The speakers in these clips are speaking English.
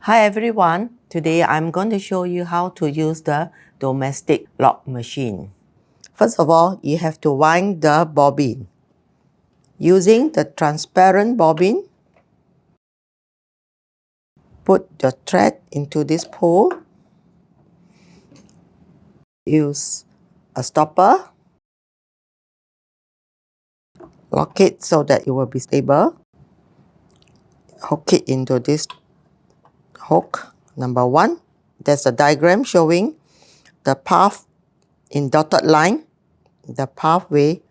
Hi everyone, today I'm going to show you how to use the domestic lock machine. First of all, you have to wind the bobbin. Using the transparent bobbin, put the thread into this pole. Use a stopper. Lock it so that it will be stable. Hook it into this hook. Number 1, there's a diagram showing the path in dotted line, the pathway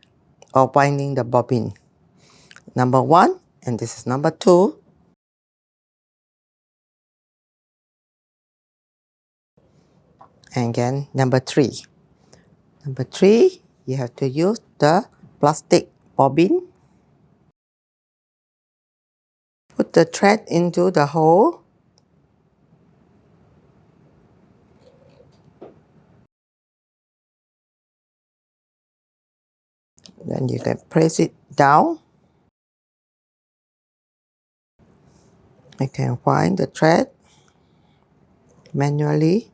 of winding the bobbin. Number 1, and this is number 2. And again, number 3. Number 3, you have to use the plastic bobbin. Put the thread into the hole. Then you can press it down. You can wind the thread manually.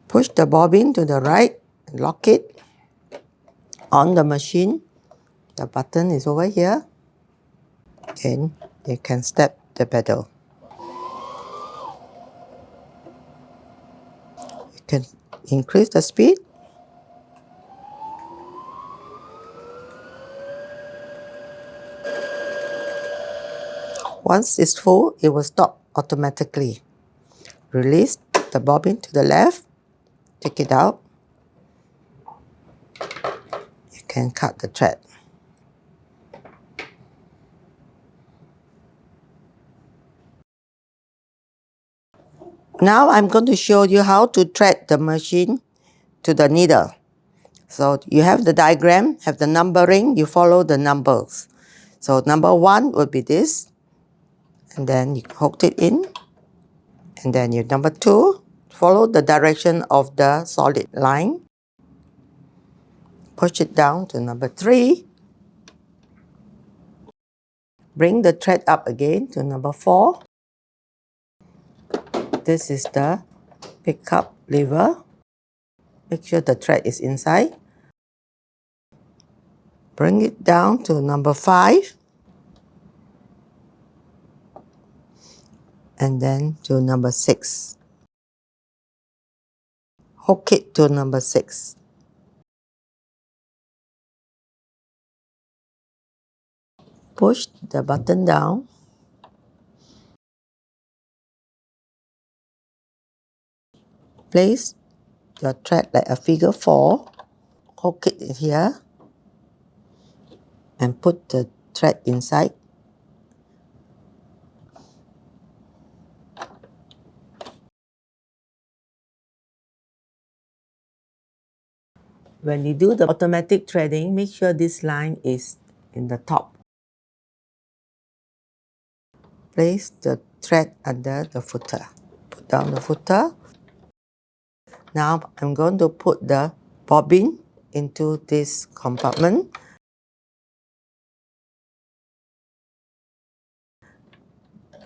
Push the bobbin to the right, lock it on the machine. The button is over here. And you can step the pedal. You can increase the speed. Once it's full, it will stop automatically. Release the bobbin to the left. Take it out. You can cut the thread. Now I'm going to show you how to thread the machine to the needle. So you have the diagram, have the numbering, you follow the numbers. So number 1 would be this, and then you hook it in, and then you number 2, follow the direction of the solid line. Push it down to number 3. Bring the thread up again to number 4. This is the pickup lever. Make sure the thread is inside. Bring it down to number 5. And then to number 6. Hook it to number 6. Push the button down. Place your thread like a figure 4. Hook it here. And put the thread inside. When you do the automatic threading, make sure this line is in the top. Place the thread under the footer. Put down the footer. Now I'm going to put the bobbin into this compartment.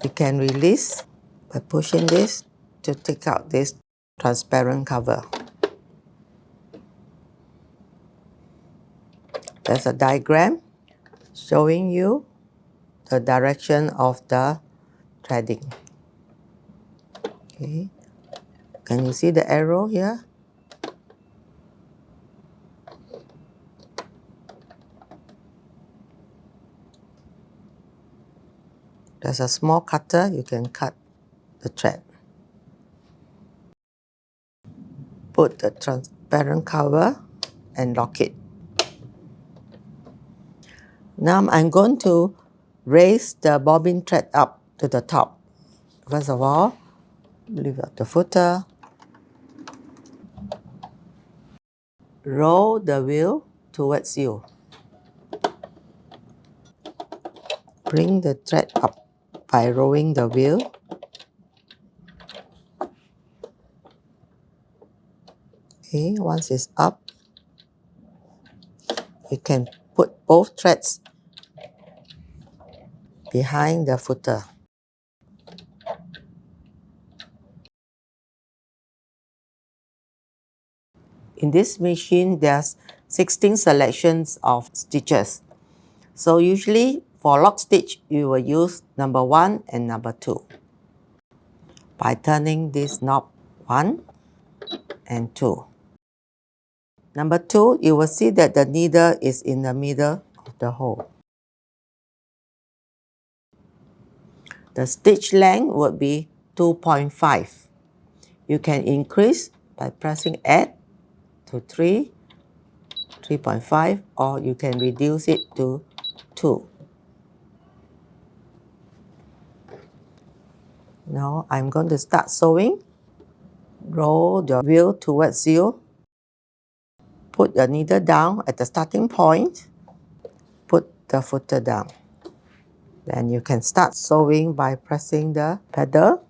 You can release by pushing this to take out this transparent cover. There's a diagram showing you the direction of the threading. Okay. Can you see the arrow here? There's a small cutter, you can cut the thread. Put the transparent cover and lock it. Now I'm going to raise the bobbin thread up to the top. First of all, lift up the footer. Roll the wheel towards you. Bring the thread up by rolling the wheel. Okay, once it's up, you can put both threads behind the footer. In this machine, there's 16 selections of stitches. So usually for lock stitch, you will use number 1 and number 2. By turning this knob 1 and 2. Number 2, you will see that the needle is in the middle of the hole. The stitch length would be 2.5. You can increase by pressing add to 3, 3.5, or you can reduce it to 2. Now I'm going to start sewing. Roll your wheel towards you. Put your needle down at the starting point. Put the footer down. Then you can start sewing by pressing the pedal.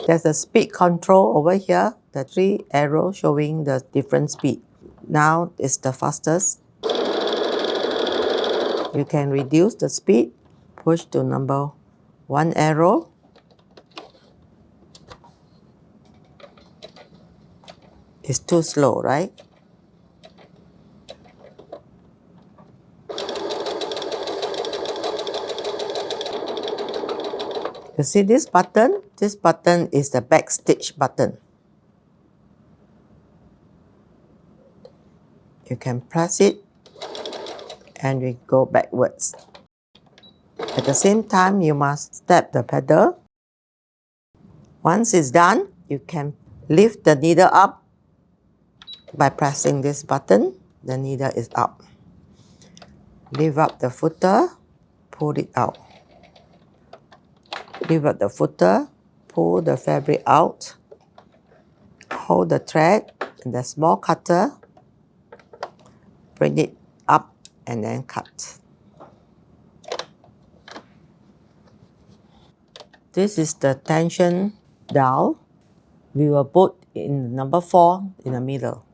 There's a speed control over here, the 3 arrows showing the different speed. Now is the fastest. You can reduce the speed, push to number 1 arrow. It's too slow, right? You see this button? This button is the back stitch button. You can press it and we go backwards. At the same time, you must step the pedal. Once it's done, you can lift the needle up by pressing this button. The needle is up. Lift up the footer, pull it out. Lift up the footer, pull the fabric out. Hold the thread and the small cutter, bring it up and then cut. This is the tension dial. We will put in number 4 in the middle.